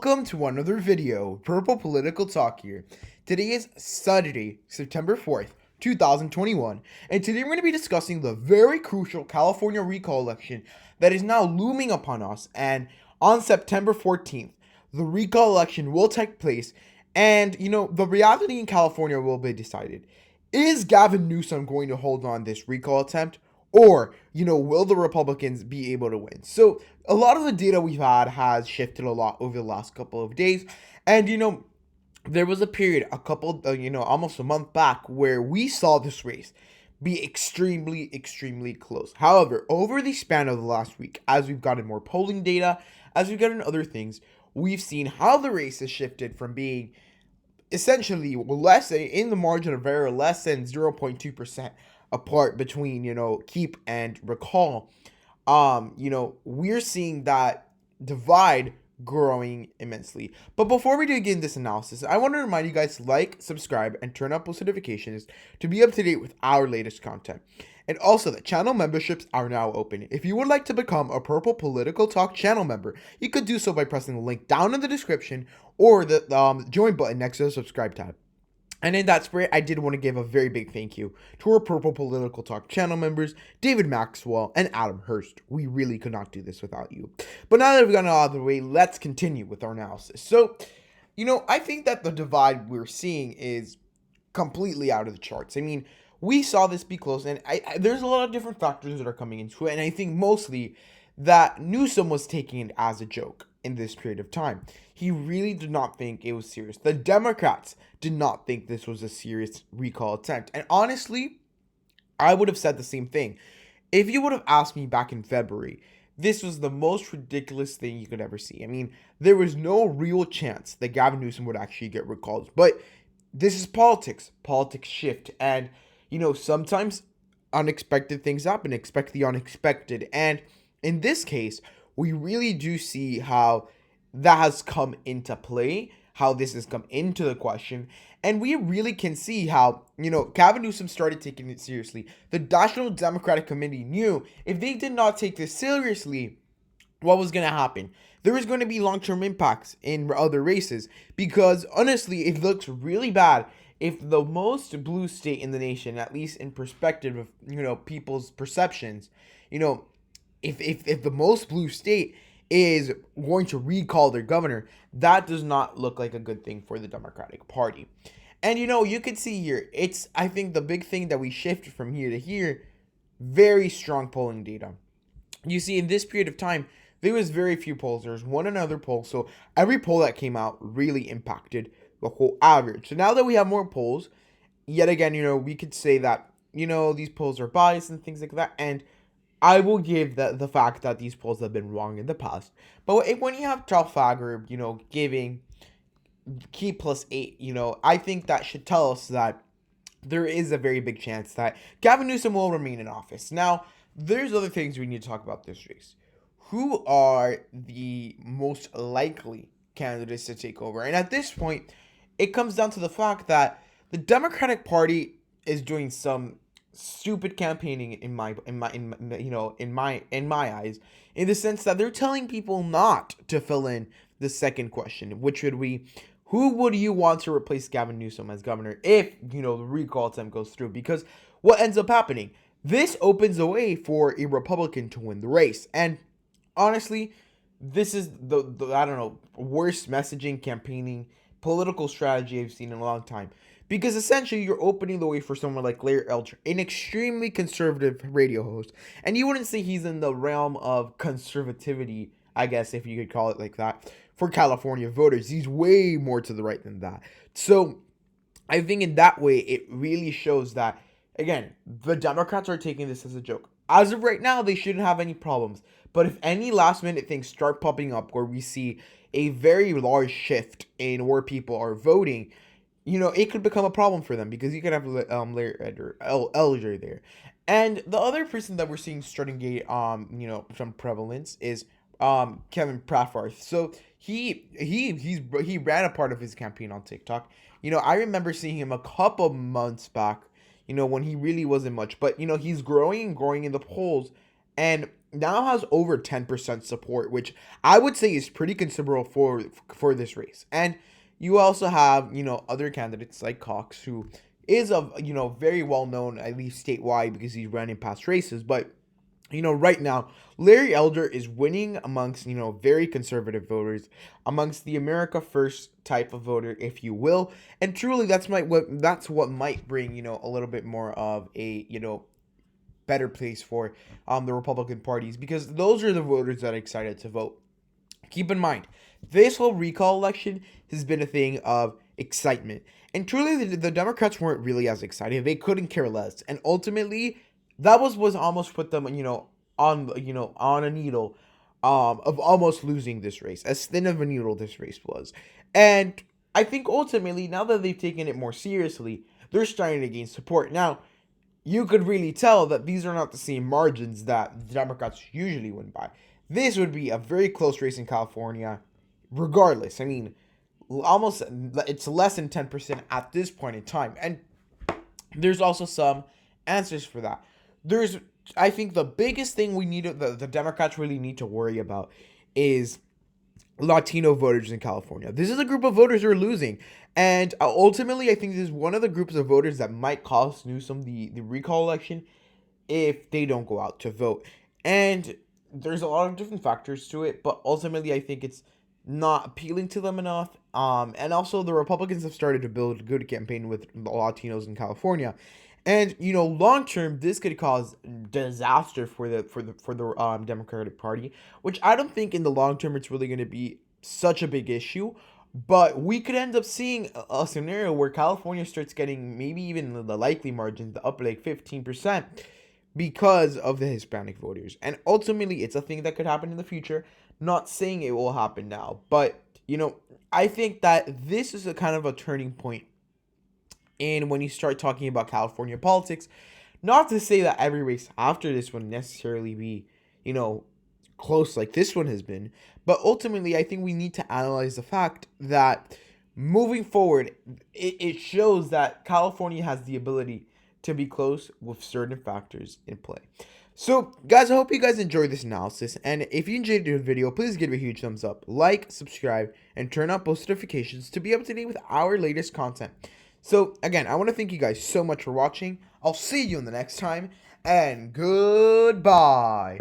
Welcome to another video, Purple Political Talk here. Today is Saturday, September 4th, 2021, and today we're going to be discussing the very crucial California recall election that is now looming upon us. And on September 14th, the recall election will take place, and the reality in California will be decided. Is Gavin Newsom going to hold on this recall attempt? Or, will the Republicans be able to win? So, a lot of the data we've had has shifted a lot over the last couple of days. And, there was a period, almost a month back, where we saw this race be extremely close. However, over the span of the last week, as we've gotten more polling data, as we've gotten other things, we've seen how the race has shifted from being essentially less in the margin of error, less than 0.2% apart between, keep and recall. We're seeing that divide growing immensely. But before we begin this analysis, I want to remind you guys to like, subscribe, and turn on post notifications to be up to date with our latest content. And also, the channel memberships are now open. If you would like to become a Purple Political Talk channel member, you could do so by pressing the link down in the description or the join button next to the subscribe tab. And in that spirit, I did want to give a very big thank you to our Purple Political Talk channel members, David Maxwell and Adam Hurst. We really could not do this without you. But now that we've gotten it out of the way, let's continue with our analysis. So, I think that the divide we're seeing is completely out of the charts. I mean, we saw this be close, and there's a lot of different factors that are coming into it, and I think mostly that Newsom was taking it as a joke in this period of time. He really did not think it was serious. The Democrats did not think this was a serious recall attempt. And honestly, I would have said the same thing. If you would have asked me back in February, this was the most ridiculous thing you could ever see. I mean, there was no real chance that Gavin Newsom would actually get recalled. But this is politics. Politics shift. And, sometimes unexpected things happen. Expect the unexpected. And in this case, we really do see how that has come into play, how this has come into the question, and we really can see how, Gavin Newsom started taking it seriously. The National Democratic Committee knew if they did not take this seriously, what was going to happen? There was going to be long-term impacts in other races, because honestly, it looks really bad if the most blue state in the nation, at least in perspective of, people's perceptions, if the most blue state is going to recall their governor, that does not look like a good thing for the Democratic Party. And you can see here, I think the big thing that we shifted from here to here, very strong polling data. You see, in this period of time, there was very few polls. There was one another poll, so every poll that came out really impacted the whole average. So now that we have more polls, yet again, we could say that, these polls are biased and things like that, and I will give the fact that these polls have been wrong in the past. But when you have Trafalgar, giving key +8, I think that should tell us that there is a very big chance that Gavin Newsom will remain in office. Now, there's other things we need to talk about this race. Who are the most likely candidates to take over? And at this point, it comes down to the fact that the Democratic Party is doing some stupid campaigning in my eyes, in the sense that they're telling people not to fill in the second question, which would be, who would you want to replace Gavin Newsom as governor if the recall attempt goes through? Because what ends up happening, this opens a way for a Republican to win the race. And honestly, this is the worst messaging, campaigning, political strategy I've seen in a long time. Because essentially, you're opening the way for someone like Larry Elder, an extremely conservative radio host. And you wouldn't say he's in the realm of conservativity, I guess, if you could call it like that, for California voters. He's way more to the right than that. So I think in that way, it really shows that, again, the Democrats are taking this as a joke. As of right now, they shouldn't have any problems. But if any last-minute things start popping up where we see a very large shift in where people are voting, it could become a problem for them, because you could have Larry Elder there. And the other person that we're seeing starting to get some prevalence is Kevin Prafarth. So he ran a part of his campaign on TikTok. I remember seeing him a couple months back, when he really wasn't much, but he's growing in the polls. And now has over 10% support, which I would say is pretty considerable for this race. And you also have, other candidates like Cox, who is very well known, at least statewide, because he's run in past races. But right now, Larry Elder is winning amongst, very conservative voters, amongst the America First type of voter, if you will. And truly, that's what might bring, a little bit more of a, better place for the Republican parties, because those are the voters that are excited to vote. Keep in mind, this whole recall election has been a thing of excitement. And truly, the Democrats weren't really as excited. They couldn't care less. And ultimately, that was almost put them, on a needle of almost losing this race. As thin of a needle this race was. And I think ultimately, now that they've taken it more seriously, they're starting to gain support. Now, you could really tell that these are not the same margins that the Democrats usually win by. This would be a very close race in California, regardless. I mean, almost it's less than 10% at this point in time. And there's also some answers for that. I think the biggest thing the Democrats really need to worry about is Latino voters in California. This is a group of voters who are losing. And ultimately, I think this is one of the groups of voters that might cost Newsom the recall election if they don't go out to vote. And there's a lot of different factors to it, but ultimately, I think it's not appealing to them enough. And also, the Republicans have started to build a good campaign with the Latinos in California. And long term, this could cause disaster for the Democratic Party, which I don't think in the long term it's really going to be such a big issue. But we could end up seeing a scenario where California starts getting maybe even the likely margins up like 15% because of the Hispanic voters. And ultimately, it's a thing that could happen in the future. Not saying it will happen now, but I think that this is a kind of a turning point. And when you start talking about California politics, not to say that every race after this would necessarily be, close like this one has been, but ultimately, I think we need to analyze the fact that moving forward, it shows that California has the ability to be close with certain factors in play. So, guys, I hope you guys enjoyed this analysis, and if you enjoyed the video, please give it a huge thumbs up, like, subscribe, and turn on post notifications to be up to date with our latest content. So, again, I want to thank you guys so much for watching. I'll see you in the next time, and goodbye.